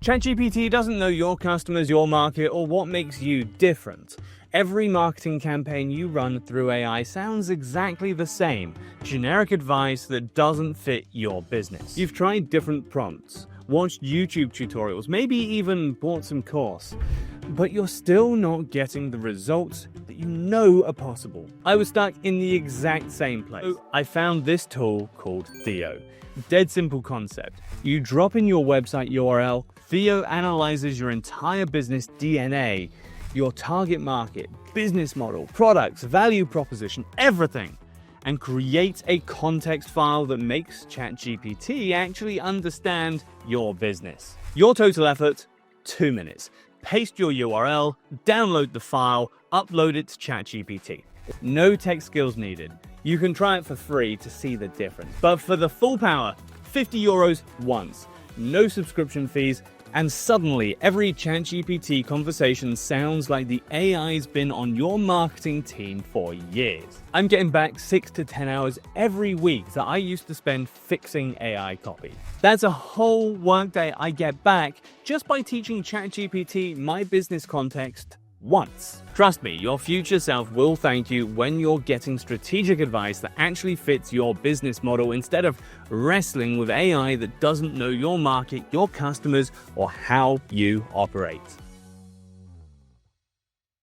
ChatGPT doesn't know your customers, your market, or what makes you different. Every marketing campaign you run through AI sounds exactly the same, generic advice that doesn't fit your business. You've tried different prompts, watched YouTube tutorials, maybe even bought some course, but you're still not getting the results that you know are possible. I was stuck in the exact same place. So I found this tool called Theo. Dead simple concept. You drop in your website URL, Theo analyzes your entire business DNA, your target market, business model, products, value proposition, everything, and create a context file that makes ChatGPT actually understand your business. Your total effort, 2 minutes. Paste your URL, download the file, upload it to ChatGPT. No tech skills needed. You can try it for free to see the difference. But for the full power, €50 once. No subscription fees, and suddenly every ChatGPT conversation sounds like the AI's been on your marketing team for years. I'm getting back 6 to 10 hours every week that I used to spend fixing AI copy. That's a whole workday I get back just by teaching ChatGPT my business context once. Trust me, your future self will thank you when you're getting strategic advice that actually fits your business model instead of wrestling with AI that doesn't know your market, your customers, or how you operate.